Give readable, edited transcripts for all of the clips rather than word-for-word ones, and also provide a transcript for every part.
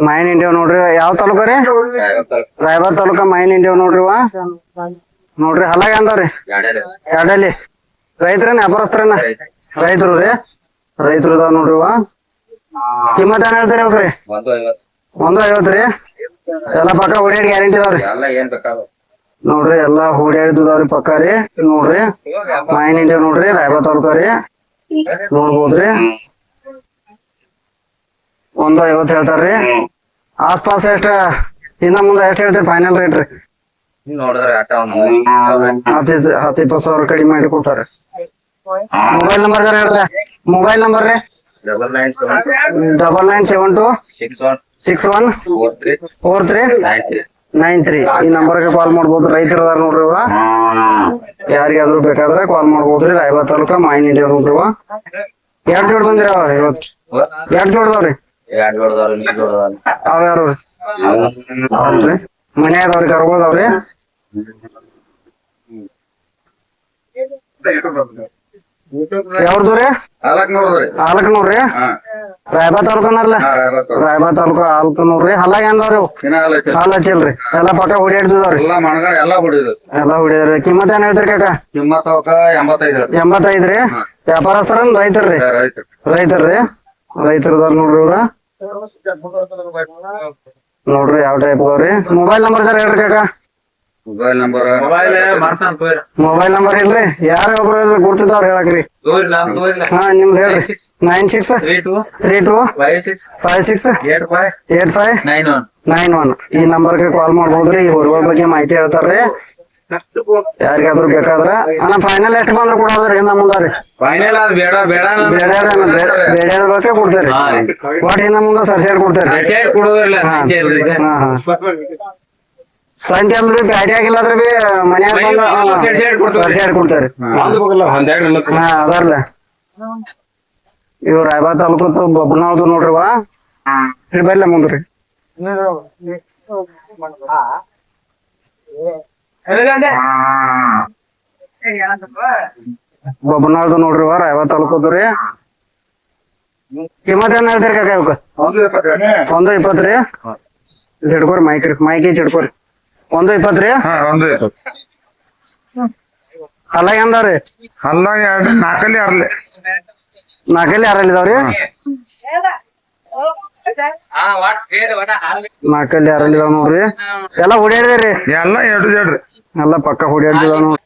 main India ನೋಡ್ರಿ ಯಾವ ತಾಲೂಕ ರೀ ರಾಯಬಾಗ್ ತಾಲೂಕ ಮೈನ್ ಇಂಡಿಯಾ ನೋಡ್ರಿ ನೋಡ್ರಿ ಹಲಾಗ ಅಂದಾವ್ರಿ ಎರಡಲ್ಲಿ ರೈತರೇನ ವ್ಯಾಪಾರಸ್ಥರೇನ ರೈತರು ರೀ ರೈತರು ಅದಾವ ನೋಡ್ರಿ ಕಿಮ್ಮತ್ ಏನ್ ಹೇಳ್ತೀರಿ ಅವ್ರಿ 150 ರೀ ಎಲ್ಲಾ ಪಕ್ಕ ಹೊಡಿಯಾಡಿ ಗ್ಯಾರಂಟಿ ಇದಾವ್ರಿ ನೋಡ್ರಿ ಎಲ್ಲಾ ಹೊಡಿಯಾಡಿದವ್ರಿ ಪಕ್ಕ ರೀ ನೋಡ್ರಿ ಮೈನ್ ಇಂಡಿಯಾ ನೋಡ್ರಿ ರಾಯಬಾಗ್ ತಾಲೂಕ ರೀ ನೋಡ್ಬೋದ್ರಿ 150 ಹೇಳ್ತಾರ್ರಿ ಆಸ್ಪಾಸ್ ಎಷ್ಟ ಹಿಂದ ಮುಂದ ಎಷ್ಟ್ ಹೇಳ್ತೀರಿ ಫೈನಲ್ ರೇಟ್ ರೀ 10-20 ಕಡಿಮೆ ಮಾಡಿ ಕೊಡ್ತಾರೆ ಮೊಬೈಲ್ ನಂಬರ್ ಹೇಳ್ರಿ ಮೊಬೈಲ್ ನಂಬರ್ ರೀ 9961614393 ಈ ನಂಬರ್ಗೆ ಕಾಲ್ ಮಾಡ್ಬೋದು ರೈತರ ನೋಡ್ರಿ ಯಾರಿಗಾದ್ರು ಬೇಕಾದ್ರೆ ಕಾಲ್ ಮಾಡ್ಬೋದ್ರಿ ರಾಯಬಾಗ್ ತಾಲೂಕ ಮೈನ್ ಇಂಡಿಯಾ ನೋಡ್ರಿ ಎರಡ್ ಜೋಡ್ ಬಂದಿರ ಇವತ್ತು ಎರಡ್ ಜೋಡ್ದವ್ರಿ ಅವ್ಯಾವ್ರಿ ಅಲ್ರಿ ಮನೆ ಅದಾವ್ರಿ ಕರ್ಬೋದವ್ರಿ ಯಾವ್ದು ರೀ ಆಲಕ್ನೂರ್ರಿ ರಾಯಬಾಗ್ ತಾಲೂಕನರ್ಲ ರಾಯಬಾಗ್ ತಾಲೂಕ ಆಲಕ್ನೂರ್ರಿ ಹಲಾಗ ಅಂದವ್ರಿ ಹಾಲ್ ಹಚ್ಚಿಲ್ರಿ ಎಲ್ಲಾ ಪಕ್ಕ ಹೊಡಿಯಾಡ್ತಿದವ್ರಿ ಎಲ್ಲಾ ಹೊಡಿದ್ರಿ ಕಿಮ್ಮತ್ ಏನ್ ಹೇಳ್ತೀರಿ ಕಾಕ 85 ರೀ ವ್ಯಾಪಾರಸ್ಥರನ್ ರೈತರ್ರಿ ರೈತರ್ರಿ ರೈತರದಾರ ನೋಡ್ರಿ ಇವ್ರ ನೋಡ್ರಿ ಯಾವ ಟೈಪ್ ಅದಾವ್ರಿ ಮೊಬೈಲ್ ನಂಬರ್ ಸರ್ ಹೇಳ್ರಿ ಕಾಕ ಮೊಬೈಲ್ ನಂಬರ್ ಇಲ್ರಿ ಯಾರ ಒಬ್ರು ಗುರ್ತಿದವ್ರ ಹೇಳಕ್ರಿ ಹಾ ನಿಮ್ದು ಹೇಳ್ರಿ 9632568591 ಈ ನಂಬರ್ಗೆ ಕಾಲ್ ಮಾಡ್ಬೋದ್ರಿ ಈ ಹೊರಗಳ ಬಗ್ಗೆ ಮಾಹಿತಿ ಹೇಳ್ತಾರ್ರಿ ಯಾರಿಗಾದ್ರು ಬೇಕಾದ್ರ ಅಣ್ಣ ಫೈನಲ್ ಎಷ್ಟು ಬಂದ್ರ ಕೊಡೋದ್ರಿ ಹಿಂದ ಮುಂದ್ರಿ ಬೇಡ ಬೇಕೆ ಕೊಡ್ತೇರಿ ಒಟ್ ಹಿಂದ ಮುಂದ ಸರ್ಸೈಡ್ ಕೊಡ್ತೇರಿ ಸಂಜೆ ಅಂದ್ರೆ ಬ್ಯಾಡಿ ಆಗಿಲ್ಲದ್ರ ಬಿ ಮನ್ಯಾಗ ಸರ್ಸೈಡ್ ಕೊಡ್ತೇರಿ ಹಾ ಅದಾರ್ಲ ಇವ್ ರಾಯಬಾಗ್ ತಾಲೂಕು ಬಬ್ಬನಾಳ್ದು ನೋಡ್ರಿ ಬರ್ಲ ಮುಂದ್ರಿ ಬಬ್ಬನಾಳ್ದು ನೋಡ್ರಿ ರಾಯಬಾಗ್ ತಾಲೂಕದ್ರಿ ಕಿಮ್ಮತ್ ಏನ್ ಹೇಳ್ತೀರಿ ಕಾಕ ಇವಕ್ಕ 120 ರೀ ಹಿಡ್ಕೋರಿ ಮೈಕ್ ಹಿಡ್ಕೋರಿ 120 ರೀ ಹಲ್ಲಾಗ ಅಂದಾವ್ರಿ ನಾಲ್ಕಲ್ಲಿ ಅರಲ್ಲಿದಾವ್ರಿ ನಾಲ್ಕಲ್ಲಿ ಅರಲ್ಲಿದಾವ್ ನೋಡ್ರಿ ಎಲ್ಲಾ ಹೊಡಿಯಾಡ್ರಿ ಎಲ್ಲಾ ಪಕ್ಕ ಹೊಡಿಯಾಡ್ತಿದಾವ್ ನೋಡ್ರಿ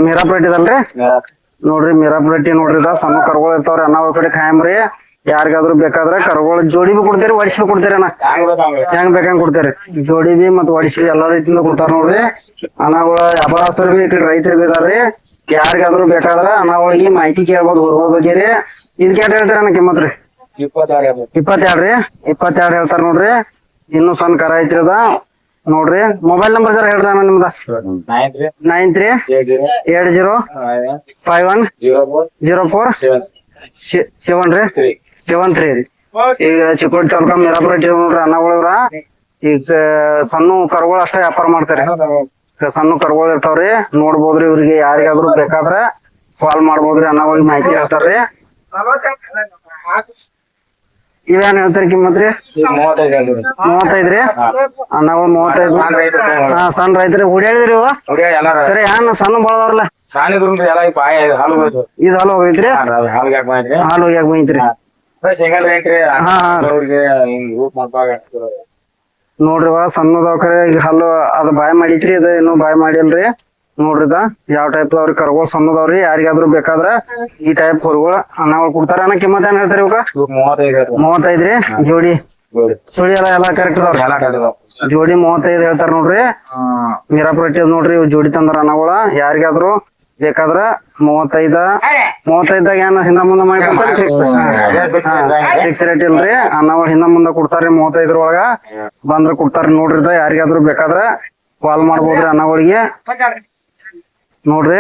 ಮೀರಾಪೇಟ್ ಇದಲ್ರಿ ನೋಡ್ರಿ ಮೀರಾಪೇಟಿ ನೋಡ್ರಿ ಸಣ್ಣ ಕರ್ಗೋಳ ಇರ್ತಾವ್ರಿ ಅನ್ನ ಕಡೆ ಖಾಯಮ್ರಿ ಯಾರಿಗಾದ್ರು ಬೇಕಾದ್ರೆ ಕರ್ಗೋಳ ಜೋಡಿ ಬಿ ಕೊಡ್ತೇರಿ ಒಡಿಸಿ ಬಿ ಕೊಡ್ತೇರಿ ಅಣ್ಣ ಹೆಂಗ್ ಬೇಕಂಗ್ ಕೊಡ್ತೇರಿ ಜೋಡಿ ಬಿ ಮತ್ ಒಡಿಸಿ ಎಲ್ಲಾ ರೀತಿಯಿಂದ ಕೊಡ್ತಾರ ನೋಡ್ರಿ ಅನ್ನಗಳ ವ್ಯಾಪಾರಸ್ಥರು ಬಿ ಈ ಕಡೆ ರೈತರು ಬಿ ಇದಾರ್ರಿ ಯಾರಿಗಾದ್ರು ಬೇಕಾದ್ರ ಅನ್ನಗಳಿಗೆ ಮಾಹಿತಿ ಕೇಳ್ಬೋದು ಹೊರಗಳ ಬಗ್ಗೆ ರೀ ಇದಕ್ಕೆ ಎಷ್ಟು ಹೇಳ್ತೀರ ಅಣ್ಣ ಕಿಮ್ಮತ್ ರೀ 22 ರೀ 22 ಹೇಳ್ತಾರ ನೋಡ್ರಿ ಇನ್ನು ಸಣ್ಣ ಕರ ಐತ್ರಿ ಅದ ನೋಡ್ರಿ ಮೊಬೈಲ್ ನಂಬರ್ ಸರ್ ಹೇಳ್ರಿ ಅಣ್ಣ ನಿಮ್ದ 93810473 ರೀ ಈಗ ಚಿಕ್ಕೋಡಿ ತಾಲೂಕ ಮೀರಾಪುರ ನೋಡ್ರಿ ಅನ್ನಗಳ ಈಗ ಸಣ್ಣ ಕರುಗಳು ಅಷ್ಟೇ ವ್ಯಾಪಾರ ಮಾಡ್ತಾರೆ ಸಣ್ಣ ಕರುಗಳು ಇರ್ತಾವ್ರಿ ನೋಡ್ಬೋದ್ರಿ ಇವ್ರಿಗೆ ಯಾರಿಗಾದ್ರು ಬೇಕಾದ್ರ ಕಾಲ್ ಮಾಡ್ಬೋದ್ರಿ ಅನ್ನಗಳಿಗೆ ಮಾಹಿತಿ ಹೇಳ್ತಾರ್ರಿ ಇವೇನ್ ಹೇಳ್ತಾರ ಕಿಮ್ಮತ್ ರೀ 35 ರೀ ಅನ್ನಗಳು 35 ಹಾ ಸಣ್ಣ ರೈತರಿ ಹುಡಿಯಾಡಿದ್ರಿ ಸರಿ ಏನ್ ಸಣ್ಣ ಬಳದವ್ರಲ್ಲ ಇದು ಹಾಲು ಹೋಗೈತ್ರಿ ಹಾಲು ಹೋಗ್ಯಾಕ ಬೈತ್ರಿ ನೋಡ್ರಿ ಸಣ್ಣದವ್ ಕಡೆ ಈಗ ಹಾಲು ಅದ್ ಬಾಯ್ ಮಾಡಿತ್ರಿ ಅದ ಇನ್ನೂ ಬಾಯ್ ಮಾಡಿಲ್ರಿ ನೋಡ್ರಿದ ಯಾವ ಟೈಪ್ ಅವ್ರಿ ಕರ್ಗೋಳ್ ಸಣ್ಣದವ್ರಿ ಯಾರಿಗಾದ್ರು ಬೇಕಾದ್ರ ಈ ಟೈಪ್ ಹೊರಗೋಳ ಅನ್ನಗಳು ಕೊಡ್ತಾರ ಅನ್ನ ಕಿಮ್ಮತ್ ಏನ್ ಹೇಳ್ತಾರ ಇವಾಗ 35 ರೀ ಜೋಡಿ ಸುಳಿ ಎಲ್ಲಾ ಕರೆಕ್ಟ್ ಅದಾವ್ರಿ ಜೋಡಿ 35 ಹೇಳ್ತಾರ ನೋಡ್ರಿ ಮೀರಾಪುರ ನೋಡ್ರಿ ಜೋಡಿ ತಂದ್ರ ಅನ್ನಗಳ ಯಾರಿಗಾದ್ರು ಬೇಕಾದ್ರ 35 ಏನ್ ಹಿಂದ ಮುಂದ ಮಾಡಿ ಕೊಡ್ತಾರ ಫಿಕ್ಸ್ ರೇಟ್ ಇಲ್ರಿ ಅನ್ನಗಳು ಹಿಂದ ಮುಂದ ಕೊಡ್ತಾರ್ರಿ 35 ಒಳಗ ಬಂದ್ರ ಕೊಡ್ತಾರ ನೋಡ್ರಿದ ಯಾರಿಗಾದ್ರು ಬೇಕಾದ್ರ ಕಾಲ್ ಮಾಡ್ಬೋದ್ರಿ ಅನ್ನಗಳಿಗೆ ನೋಡ್ರಿ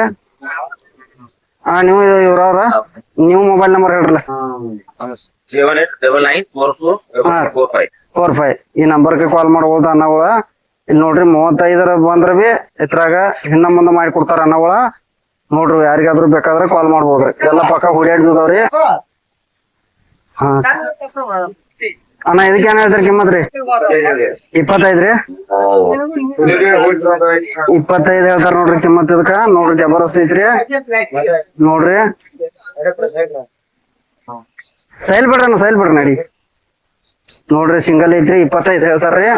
ನೀವು ಇವ್ರವ್ರ ನೀವು ಮೊಬೈಲ್ ನಂಬರ್ ಹೇಳ್ರಲ್ಲ 78994445 ಈ ನಂಬರ್ಗೆ ಕಾಲ್ ಮಾಡ್ಬೋದು ಅನ್ನಗಳ ಇಲ್ಲಿ ನೋಡ್ರಿ 35 ಬಂದ್ರ ಬಿ ಇದ್ರಾಗ ಹಿಂದ ಮುಂದ ಮಾಡಿ ಕೊಡ್ತಾರ ಅನ್ನಗಳ ನೋಡ್ರಿ ಯಾರಿಗಾದ್ರು ಬೇಕಾದ್ರೆ ಕಾಲ್ ಮಾಡ್ಬೋದ್ರಿ ಎಲ್ಲಾ ಪಕ್ಕ ಹುಡಿಯಾಡ್ತಿದಾವ್ರಿ ಅಣ್ಣ ಇದಕ್ಕೆ ಏನ್ ಹೇಳ್ತಾರ ಕಿಮ್ಮತ್ ರೀ 25 ರೀ 25 ಹೇಳ್ತಾರ ನೋಡ್ರಿ ಕಿಮ್ಮತ್ ಇದಕ್ಕ ನೋಡ್ರಿ ಜಬರ್ದಸ್ತ್ ಐತ್ರಿ ನೋಡ್ರಿ ಸೈಲ್ ಬಿಡ್ರಿ ನಡಿ ನೋಡ್ರಿ ಸಿಂಗಲ್ ಐತ್ರಿ 25 ಹೇಳ್ತಾರ್ರಿ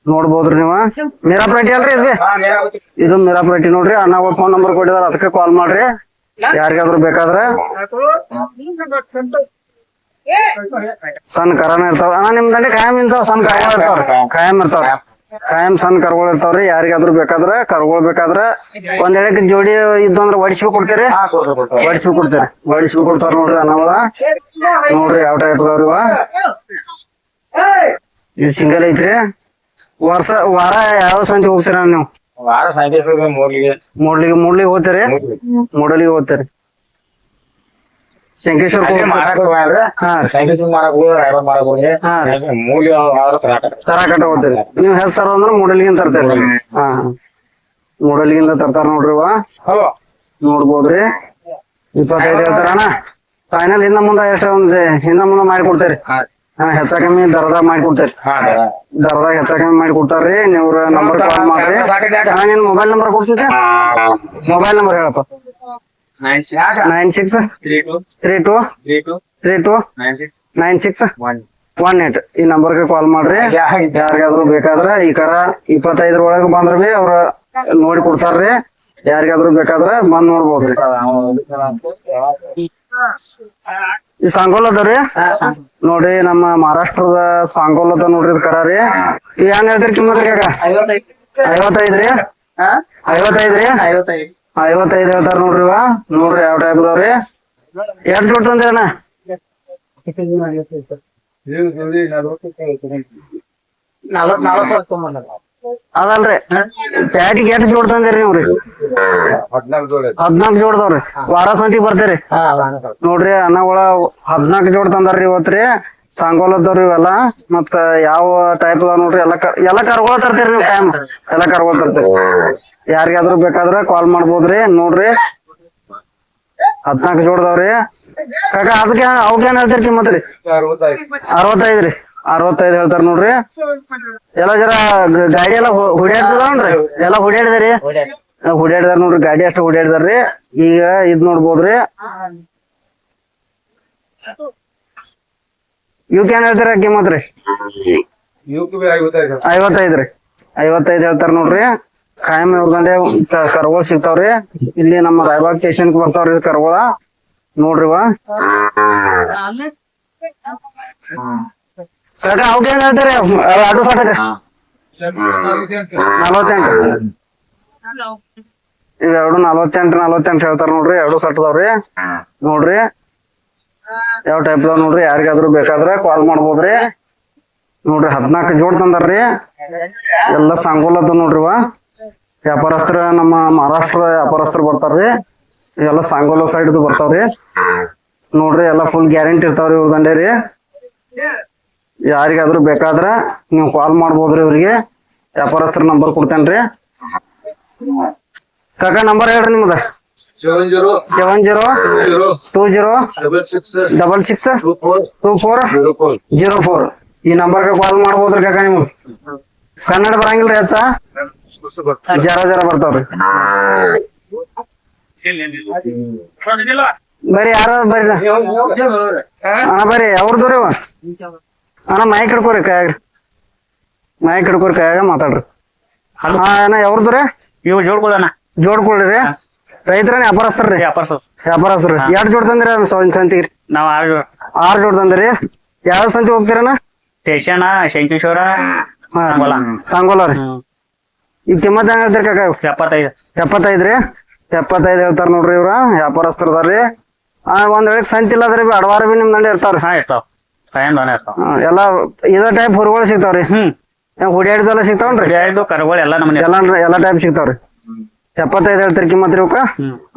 ನೋಡ್ಬೋದ್ರಿ ನೀವ ಮೀರಾಪೇಟೆ ಅಲ್ರಿ ಇದು ಮೀರಾಪೇಟೆ ನೋಡ್ರಿ ಅಣ್ಣಗಳ ಫೋನ್ ನಂಬರ್ ಕೊಟ್ಟಿದಾರ ಅದಕ್ಕೆ ಕಾಲ್ ಮಾಡ್ರಿ ಯಾರಿಗಾದ್ರು ಬೇಕಾದ್ರ ಸಣ್ಣ ಕರನ ಇರ್ತಾವ ಅಣ್ಣ ನಿಮ್ದಲ್ಲಿ ಕಾಯಂ ಇಂತಾವ ಸಣ್ಣ ಕರಗಳು ಇರ್ತಾವ್ರಿ ಕಾಯಂ ಸಣ್ಣ ಕರುಗಳು ಇರ್ತಾವ್ರಿ ಯಾರಿಗಾದ್ರು ಬೇಕಾದ್ರ ಕರುಗಳು ಬೇಕಾದ್ರ ಒಂದ್ ಎಳಕ್ ಜೋಡಿ ಇದ್ದಂದ್ರ ಒಡಿಸ್ಬೇಕು ಕೊಡ್ತೀರಿ ಒಡಿಸ್ಬೇಕು ಕೊಡ್ತಾರ ನೋಡ್ರಿ ಅನ್ನಗಳ ನೋಡ್ರಿ ಯಾವ ಟೈಪ್ ಅದಾವ್ರಿ ಇದು ಸಿಂಗಲ್ ಐತ್ರಿ ವಾರ ಯಾವ ಸಂತಿ ಹೋಗ್ತೀರ ನೀವು ಮೂಡ್ಲಿಗೆ ಹೋಗ್ತೀರಿ ಮೂಡಲಿಗೆ ಹೋಗ್ತೀರಿ ಶಂಕೇಶ್ವರ ತರಾಕಟ್ಟ ಹೋಗ್ತೀರಿ ನೀವ್ ಹೇಳ್ತಾರ ಅಂದ್ರ ಮೂಡಲಿಗಿಂದ ತರ್ತೀರಿ ಹಾ ಮೂಡಲಿಗಿಂದ ತರ್ತಾರ ನೋಡ್ರಿ ನೋಡ್ಬೋದ್ರಿ 25 ಹೇಳ್ತಾರ ಅಣ್ಣ ಫೈನಲ್ ಹಿಂದ ಮುಂದ ಎಷ್ಟ ಒಂದ್ ಹಿಂದ ಮುಂದ ಮಾಡಿ ಕೊಡ್ತೀರಿ ಹೆಚ್ಚ ಕಮ್ಮಿ ದರದಾಗ ಮಾಡಿ ಕೊಡ್ತೀರಿ ದರದಾಗ ಹೆಚ್ಚ ಕಮ್ಮಿ ಮಾಡಿ ಕೊಡ್ತಾರ್ರಿ ನೀವ್ರ ನಂಬರ್ ಕಾಲ್ ಮಾಡ್ರಿ ನಿನ್ ಮೊಬೈಲ್ ನಂಬರ್ ಕೊಡ್ತಿದ್ದೆ ಮೊಬೈಲ್ ನಂಬರ್ ಹೇಳಪ್ಪ 9632329618 ಈ ನಂಬರ್ಗೆ ಕಾಲ್ ಮಾಡ್ರಿ ಯಾರಿಗಾದ್ರು ಬೇಕಾದ್ರ ಈ ಕರ 25 ಒಳಗ ಬಂದ್ರ ಬಿ ಅವ್ರ ನೋಡಿ ಕೊಡ್ತಾರ್ರಿ ಯಾರಿಗಾದ್ರು ಬೇಕಾದ್ರ ಬಂದ್ ನೋಡ್ಬೋದ್ರಿ ಈ ಸಾಂಗೋಲ್ ಅದಾವ್ರಿ ನೋಡ್ರಿ ನಮ್ಮ ಮಹಾರಾಷ್ಟ್ರದ ಸಾಂಗೋಲ್ ಅದ ನೋಡ್ರಿ ಕರ ರೀ ಏನ್ ಹೇಳ್ತೀರಿ ಕಿಮ್ಮತ್ ಕಾಕ 55 ರೀ 55 ಹೇಳ್ತಾರ ನೋಡ್ರಿ ನೋಡ್ರಿ ಯಾವ ಟೈಪ್ ಅದಾವ್ರಿ ಎಷ್ಟ್ ಜೋಡ್ ತಂದ್ರಿ ಅಣ್ಣ ಅದಲ್ರಿ ಪ್ಯಾಟಿಗೆ ಎಷ್ಟ್ ಜೋಡ್ ತಂದಿರಿ ನೀವ್ರಿ 14 ಜೋಡ್ದವ್ರಿ ವಾರ ಸಂತಿಗ್ ಬರ್ತೀರಿ ನೋಡ್ರಿ ಅನ್ನಗಳ 14 ಜೋಡ್ ತಂದಾರ್ರಿ ಇವತ್ರಿ ಸಾಂಗೋಲದವ್ರಿ ಇವೆಲ್ಲ ಮತ್ತ ಯಾವ ಟೈಪ್ ಅದಾವ ನೋಡ್ರಿ ಎಲ್ಲಾ ಕರ್ಗೋಳ ತರ್ತೀರಿ ನೀವು ಟೈಮ್ ಎಲ್ಲಾ ಕರ್ಗೋಳ ತರ್ತೀರಿ ಯಾರಿಗಾದ್ರು ಬೇಕಾದ್ರ ಕಾಲ್ ಮಾಡ್ಬೋದ್ರಿ ನೋಡ್ರಿ 14 ಜೋಡ್ದವ್ರಿ ಕಾಕ ಅದಕ್ಕೆ ಅವಕ್ಕೇನ್ ಹೇಳ್ತೀರಿ ಕಿಮ್ಮತ್ ರೀ 65 ರೀ 65 ಹೇಳ್ತಾರ ನೋಡ್ರಿ ಎಲ್ಲಾ ಜರ ಗಾಡಿ ಎಲ್ಲಾ ಹುಡ್ಯಾಡ್ತದನ್ರಿ ಎಲ್ಲಾ ಹುಡ್ಯಾಡಿದಾರ ನೋಡ್ರಿ ಗಾಡಿ ಅಷ್ಟ ಹುಡ್ಯಾಡಿದಾರ್ರಿ ಈಗ ಇದ್ ನೋಡ್ಬೋದ್ರಿ ಇವಕ್ ಏನ್ ಹೇಳ್ತಾರ ಕಿಮ್ಮತ್ ರೀ 55 ರೀ 55 ಹೇಳ್ತಾರ ನೋಡ್ರಿ ಕಾಯಂ ಇವ್ರದಂದೆ ಕರ್ಗೋಳ್ ಸಿಗ್ತಾವ್ರಿ ಇಲ್ಲಿ ನಮ್ಮ ರಾಯಬಾಗ್ ಸ್ಟೇಷನ್ ಬರ್ತಾವ್ರಿ ಕರ್ಗೋಳ ನೋಡ್ರಿ ಕಾಕ ಅವಕ್ ಏನ್ ಹೇಳ್ತಾರಿ ಅಡು ಸಾಟಕ 48 ಇವೆರಡು 48 ಹೇಳ್ತಾರ ನೋಡ್ರಿ ಎರಡು ಸಟ್ಟದವ್ರಿ ನೋಡ್ರಿ ಯಾವ ಟೈಪ್ ಅದಾವ ನೋಡ್ರಿ ಯಾರಿಗಾದ್ರು ಬೇಕಾದ್ರ ಕಾಲ್ ಮಾಡ್ಬೋದ್ರಿ ನೋಡ್ರಿ 14 ಜೋಡ್ ತಂದಾರ್ರಿ ಎಲ್ಲಾ ಸಾಂಗೋಲದ ನೋಡ್ರಿ ವ್ಯಾಪಾರಸ್ಥರ ನಮ್ಮ ಮಹಾರಾಷ್ಟ್ರದ ವ್ಯಾಪಾರಸ್ಥರು ಬರ್ತಾರ್ರಿ ಇವೆಲ್ಲ ಸಾಂಗೋಲ ಸೈಡ್ ಬರ್ತಾವ್ರಿ ನೋಡ್ರಿ ಎಲ್ಲಾ ಫುಲ್ ಗ್ಯಾರಂಟಿ ಇರ್ತಾವ್ರಿ ಇವ್ರ ದಂಡೆ ರೀ ಯಾರಿಗಾದ್ರು ಬೇಕಾದ್ರ ನೀವು ಕಾಲ್ ಮಾಡ್ಬೋದ್ರಿ ಇವ್ರಿಗೆ ವ್ಯಾಪಾರಸ್ಥರ ನಂಬರ್ ಕೊಡ್ತೇನ್ರಿ ಕಾಕ ನಂಬರ್ ಹೇಳ್ರಿ ನಿಮ್ದ 7020662404 ಈ ನಂಬರ್ಗೆ ಕಾಲ್ ಮಾಡ್ಬೋದ್ರಿ ಕಾಕ ನೀವು ಕನ್ನಡ ಬರಂಗಿಲ್ರಿ ಹೆಚ್ಚ ಜರ ಬರ್ತಾವ್ರಿ ಬರ್ರಿ ಯಾರ ಬರ್ರಿ ಅಣ್ಣ ಬರ್ರಿ ಅವ್ರದವ್ರಿ ಅಣ್ಣ ಮೈಕ್ ಹಿಡ್ಕೋರಿ ಕೈಯಾಗ ಮಾತಾಡ್ರಿ ಹಾ ಅಣ್ಣ ಯಾವ್ರದ್ರಿ ಇವ್ ಜೋಡ್ಕೊಳ್ಳೋಣ ಜೋಡ್ಕೊಳ್ರಿ ರೈತರನ್ನ ವ್ಯಾಪಾರಸ್ಥರ್ರಿ ವ್ಯಾಪಾರಸ್ಥರು ಎರಡ್ ಜೋಡ್ ತಂದಿರಿ ಸಂತಿಗ್ರಿ ನಾವ್ 6 ಜೋಡ್ ತಂದಿರಿ ಯಾವ ಸಂತಿ ಹೋಗ್ತೀರಣ್ಣ ಸ್ಟೇಷನ್ ಶಂಕೇಶ್ವರ ಸಾಂಗೋಲ ರೀ ಈಗ ಕಿಮ್ಮತ್ ಹೆಂಗ್ ಹೇಳ್ತೀರಿ ಕಾಕ 75 ರೀ 75 ಹೇಳ್ತಾರ ನೋಡ್ರಿ ಇವ್ರ ವ್ಯಾಪಾರಸ್ಥರದಾರ್ರಿ ಒಂದ್ ವೇಳೆ ಸಂತಿ ಇಲ್ಲದ್ರಿ ಅಡವಾರ ಬಿ ನಿಮ್ ದಂಡೆ ಇರ್ತಾವ್ರಿ ಇರ್ತಾವ ಎಲ್ಲಾ ಇದ ಟೈಪ್ ಹುರುಗಳು ಸಿಗ್ತಾವ್ರಿ ಹುಡಿಯಾಡಿದೆಲ್ಲ ಸಿಗ್ತಾವನ್ರಿ ಕರುಗಳು ಎಲ್ಲಾ ಟೈಪ್ ಸಿಗ್ತಾವ್ರಿ 75 ಹೇಳ್ತಾರ ಕಿಮ್ಮತ್ ರೀ ಅವಕ್ಕ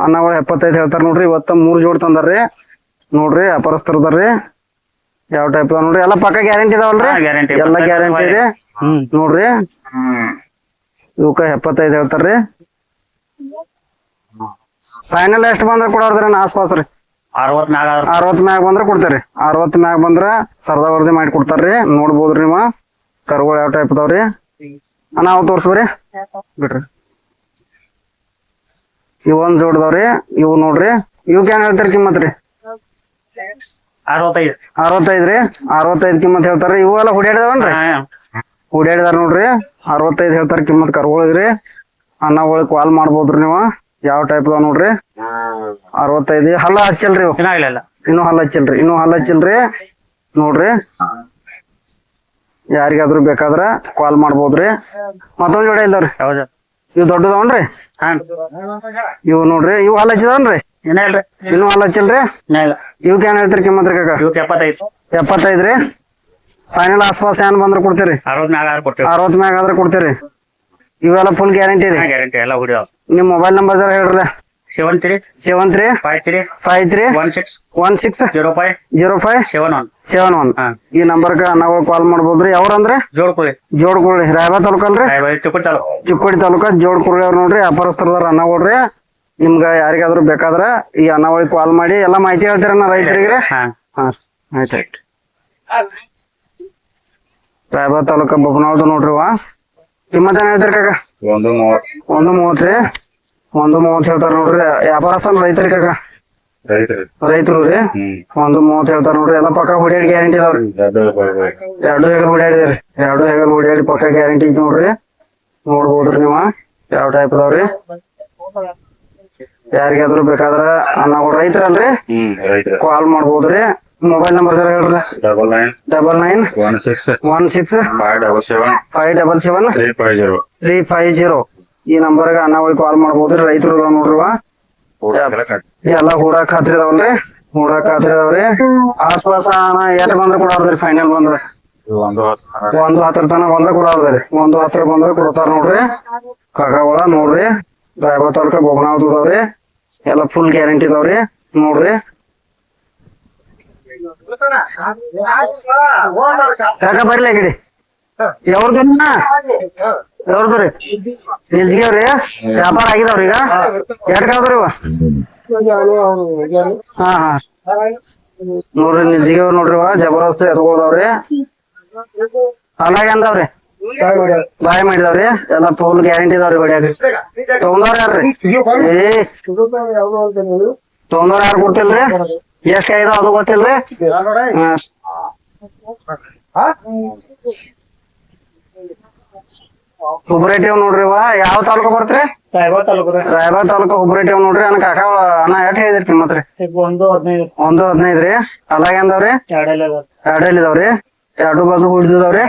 ಅನ್ನಗಳು 75 ಹೇಳ್ತಾರ ನೋಡ್ರಿ ಇವತ್ತ 3 ಜೋಡ್ ತಂದಾರ್ರಿ ನೋಡ್ರಿ ವ್ಯಾಪಾರಸ್ಥರದಾರ್ರಿ ಯಾವ ಟೈಪ್ ನೋಡ್ರಿ ಎಲ್ಲಾ ಪಕ್ಕ ಗ್ಯಾರಂಟಿ ಇದಾವಲ್ರಿ ಎಲ್ಲಾ ಗ್ಯಾರಂಟಿ ರೀ ನೋಡ್ರಿ ಇವಕ್ಕ 75 ಹೇಳ್ತಾರ್ರಿ ಫೈನಲ್ ಎಷ್ಟ್ ಬಂದ್ರ ಕೊಡೋದ್ರಿ ಆಸ್ಪಾಸ್ ರೀ 60 ಮ್ಯಾಗ ಆದ್ರ 60 ಮ್ಯಾಗ ಬಂದ್ರ ಕೊಡ್ತೇರಿ 60 ಮ್ಯಾಗ ಬಂದ್ರ ಸರ್ದ ವರದಿ ಮಾಡಿ ಕೊಡ್ತಾರ್ರಿ ನೋಡ್ಬೋದ್ರಿ ನೀವು ಕರುಗಳು ಯಾವ ಟೈಪ್ ಅದಾವ್ರಿ ಅಣ್ಣ ಅವ್ ತೋರ್ಸ್ಬರಿ ಬಿಡ್ರಿ ಇವ್ ಒಂದ್ ಜೋಡ್ದವ್ರಿ ಇವ್ ನೋಡ್ರಿ ಇವಕ್ ಏನ್ ಹೇಳ್ತಾರ ಕಿಮ್ಮತ್ ರೀ 65 65 ರೀ 65 ಕಿಮ್ಮತ್ ಹೇಳ್ತಾರ ಇವು ಎಲ್ಲ ಹುಡ್ಯಾಡಿದವನ್ರಿ ಹುಡ್ಯಾಡಿದಾರ ನೋಡ್ರಿ 65 ಹೇಳ್ತಾರ ಕಿಮ್ಮತ್ ಕರುಗಳಿಗ್ರಿ ಅಣ್ಣಗಳಿಗೆ ಕಾಲ್ ಮಾಡ್ಬೋದ್ರಿ ನೀವು ಯಾವ ಟೈಪ್ ಅದಾವ ನೋಡ್ರಿ 65 ಹಲ್ಲ ಹಚ್ಚಲ್ರಿ ಇವು ಏನಾಗ್ಲಿಲ್ಲ ಇನ್ನೂ ಹಲ್ಲ ಹಚ್ಚಿಲ್ರಿ ನೋಡ್ರಿ ಯಾರಿಗಾದ್ರು ಬೇಕಾದ್ರ ಕಾಲ್ ಮಾಡ್ಬೋದ್ರಿ ಮತ್ತೊಂದ್ ಜೋಡಿ ಇಲ್ದಾವ್ರಿ ಹೌದು ಇವ್ ದೊಡ್ಡದವನ್ರಿ ಹಾ ಇವ್ ನೋಡ್ರಿ ಇವ್ ಹಲ್ಲ ಹಚ್ಚಿದವನ್ರಿ ಏನ ಹೇಳ್ರಿ ಇನ್ನೂ ಹಲ್ಲ ಹಚ್ಚಿಲ್ರಿ ಏನ ಇಲ್ಲ ಇವಕ್ ಏನ್ ಹೇಳ್ತೀರಿ ಕಿಮ್ಮತ್ ರೀ ಕಾಕ ಇವಕ್ಕೆ 75 75 ರೀ ಫೈನಲ್ ಆಸ್ಪಾಸ್ ಏನ್ ಬಂದ್ರ ಕೊಡ್ತೀರಿ 60 ಮ್ಯಾಗ ಆದ್ರ ಕೊಡ್ತೇವೆ 60 ಮ್ಯಾಗ ಆದ್ರ ಕೊಡ್ತೀರಿ ಇವೆಲ್ಲ ಫುಲ್ ಗ್ಯಾರಂಟಿ ರೀ ಗ್ಯಾರಂಟಿ ಎಲ್ಲ ಹುಡಿದಾವ ನಿಮ್ ಮೊಬೈಲ್ ನಂಬರ್ ಜರ ಹೇಳ್ರಿ 73 73 53 53 16 16 05 05 71 71 ಹಾ ಈ ನಂಬರ್ಗ ನಾವು ಕಾಲ್ ಮಾಡ್ಬೋದ್ರಿ ಯಾವ್ರಂದ್ರೆ ಜೋಡ್ಕೊಳ್ಳಿ ಜೋಡ್ಕುಳಿ ರಾಯಬಾಗ್ ತಾಲೂಕ್ ಅಲ್ರಿ ಚುಕ್ಕಿ ತಾಲೂಕು ಚಿಕ್ಕೋಡಿ ತಾಲೂಕ ಜೋಡ್ಕುಳಿ ಅವ್ರ ನೋಡ್ರಿ ವ್ಯಾಪಾರಸ್ಥರದಾರ ಅನ್ನಗೋಡ್ರಿ ನಿಮ್ಗ ಯಾರಿಗಾದ್ರು ಬೇಕಾದ್ರ ಈ ಅನ್ನಗಳಿಗೆ ಕಾಲ್ ಮಾಡಿ ಎಲ್ಲಾ ಮಾಹಿತಿ ಹೇಳ್ತೀರಣ್ಣ ರೈತರಿಗೆ ಹಾ ಹಾ ಆಯ್ತು ರಾಯಬಾಗ್ ತಾಲೂಕ ಬೊಬ್ಬನವಾಳ್ದು ನೋಡ್ರಿ ವಾ ಕಿಮ್ಮತ್ ಏನ್ ಹೇಳ್ತೀರಿ ಕಾಕ 130 ರೀ 130 ಹೇಳ್ತಾರ ನೋಡ್ರಿ ವ್ಯಾಪಾರಸ್ಥರ ರೈತರಿ ಕಾಕ ರೈತರು ರೀ 130 ಹೇಳ್ತಾರ ನೋಡ್ರಿ ಎಲ್ಲಾ ಪಕ್ಕ ಹೊಡ್ಯಾಡಿ ಗ್ಯಾರಂಟಿ ಇದಾವ್ರಿ ಎರಡು ಹೆಗಲ್ ಹೊಡ್ಯಾಡಿ ಪಕ್ಕ ಗ್ಯಾರಂಟಿ ನೋಡ್ರಿ ನೋಡ್ಬೋದ್ರಿ ನೀವ ಯಾವ ಟೈಪ್ ಅದಾವ್ರಿ ಯಾರಿಗಾದ್ರು ಬೇಕಾದ್ರ ನಾವು ರೈತರಲ್ರಿ ಕಾಲ್ ಮಾಡ್ಬೋದ್ರಿ ಮೊಬೈಲ್ ನಂಬರ್ ಸರ್ ಹೇಳ್ರಿ 9916 577 350 ಈ ನಂಬರ್ಗ ಅಣ್ಣಗಳಿಗೆ ಕಾಲ್ ಮಾಡ್ಬೋದ್ರಿ ರೈತರು ನೋಡ್ರಿ ಎಲ್ಲ ಹೂಡಾಕ್ ಖಾತ್ರಿ ಇದಾವಲ್ರಿ ಆಸ್ಪಾಸ ಎಟ್ ಬಂದ್ರ ಕೊಡಾರ್ದ್ರಿ ಫೈನಲ್ ಬಂದ್ರ 110 ತನ ಬಂದ್ರ ಕೊಡಾರ್ದ್ರಿ 110 ಬಂದ್ರ ಕೊಡ್ತಾರ ನೋಡ್ರಿ ಕಾಕಾಗಳ ನೋಡ್ರಿ ರಾಯಬಾಗ್ ತಾಲೂಕ ಬೊಬ್ಬನವಾಳ್ದು ಇದಾವ್ರಿ ಎಲ್ಲ ಫುಲ್ ಗ್ಯಾರಂಟಿ ಇದಾವ್ರಿ ನೋಡ್ರಿ ಕಾಕ ಬರ್ಲಿ ಗಿಡಿ ಯಾವ್ದು ರೀ ನಿಲ್ಸ್ಗೇವ್ರಿ ವ್ಯಾಪಾರ ಆಗಿದಾವ್ರಿ ಈಗ ಎಟ್ಕಾವ್ರಿ ಇವ ಹಾ ನೋಡ್ರಿ ನಿಲ್ಸಿಗೇವ್ ನೋಡ್ರಿ ಇವ ಜಬರ್ದಸ್ತ್ ಎತ್ಕೊಳ್ದಾವ್ರಿ ಅಲ್ಲಾಗ ಅಂದಾವ್ರಿ ಬಾಯ್ ಮಾಡಿದಾವ್ರಿ ಎಲ್ಲಾ ಫುಲ್ ಗ್ಯಾರಂಟಿ ಇದಾವ್ರಿ ಬಡಿಯಾಗ್ರಿ ತಗೊಂಡವ್ರ ಯಾರ್ರಿ ತಗೊಂಡವ್ರ ಯಾರು ಕೊಡ್ತಿಲ್ರಿ ಎಷ್ಟ್ ಆಗಿದಾವ ಅದು ಗೊತ್ತಿಲ್ರಿ ಹುಬ್ರೇಟಿವ್ ನೋಡ್ರಿ ಇವ ಯಾವ ತಾಲೂಕ ಬರ್ತ್ರಿ ರಾಯಬಾಗ್ ತಾಲೂಕ ಹುಬ್ರೇಟಿವ್ ನೋಡ್ರಿ ಅಣ್ಣ ಕಾಕ ಅಣ್ಣ ಎಷ್ಟ್ ಹೇಳಿದ್ರಿ ಕಿಮ್ಮತ್ ರೀ 115 ರೀ ಅಲ್ಲಾಗ ಅಂದಾವ್ರಿ ಎರಡಲ್ಲಿ ಇದಾವ್ರಿ ಎರಡು ಬಾಜು ಹುಡ್ದಿದಾವ್ರಿ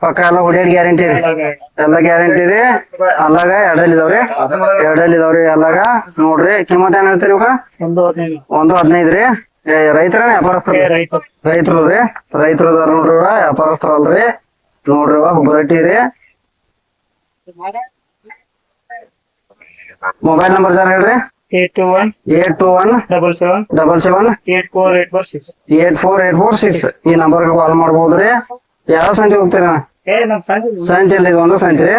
ಪಕ್ಕ ಎಲ್ಲ ಹೊಡ್ಯಾಡಿ ಗ್ಯಾರಂಟಿ ರೀ ಎಲ್ಲ ಗ್ಯಾರಂಟಿ ರೀ ಅಲ್ಲಾಗ ಎರಡಲ್ಲಿ ಇದಾವ್ರಿ ಅಲ್ಲಾಗ ನೋಡ್ರಿ ಕಿಮ್ಮತ್ ಏನ್ ಹೇಳ್ತೀರಿ ಇವಾಗ 115 ರೀ ರೈತರ ವ್ಯಾಪಾರಸ್ಥರ ರೈತರು ರೀ ರೈತರು ಅದಾರ ನೋಡ್ರಿ ವ್ಯಾಪಾರಸ್ಥರ ಅಲ್ರಿ ನೋಡ್ರಿ ಹುಬ್ರಟ್ಟಿ ರೀ ಮೊಬೈಲ್ ನಂಬರ್ ಜರ ಹೇಳ್ರಿ 82177778486 ಈ ನಂಬರ್ಗೆ ಕಾಲ್ ಮಾಡ್ಬೋದ್ರಿ ಯಾವ ಸಂತೆ ಹೋಗ್ತೀರ ಸಂತೆ ಇಲ್ಲ ಒಂದು ಸಂತೆ ರೀ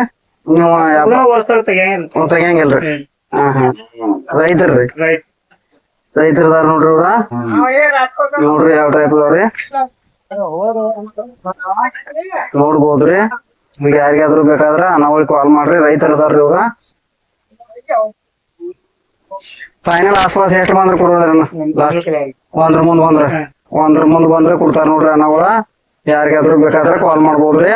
ನೀವು ತೆಗಿಯಂಗಿಲ್ರಿ ಹಾ ರೈತರ್ರಿ ರೈತರದಾರ ನೋಡ್ರಿ ಅವ್ರ ನೋಡ್ರಿ ಯಾವ ಟೈಪ್ ಅದಾವ್ರಿ ನೋಡ್ಬೋದ್ರಿ ಈಗ ಯಾರಿಗಾದ್ರು ಬೇಕಾದ್ರ ನಾವಳಿ ಕಾಲ್ ಮಾಡ್ರಿ ರೈತರದಾರ್ರಿ ಇವ್ರ ಫೈನಲ್ ಆಸ್ಪಾಸ್ ಎಷ್ಟು ಬಂದ್ರ ಕೊಡೋದ್ರಿ ಲಾಸ್ಟ್ ಒಂದ್ರ ಮುಂದ್ ಬಂದ್ರೆ ಕೊಡ್ತಾರ ನೋಡ್ರಿ ಅನ್ನಗಳ ಯಾರಿಗಾದ್ರು ಬೇಕಾದ್ರ ಕಾಲ್ ಮಾಡ್ಬೋದ್ರಿ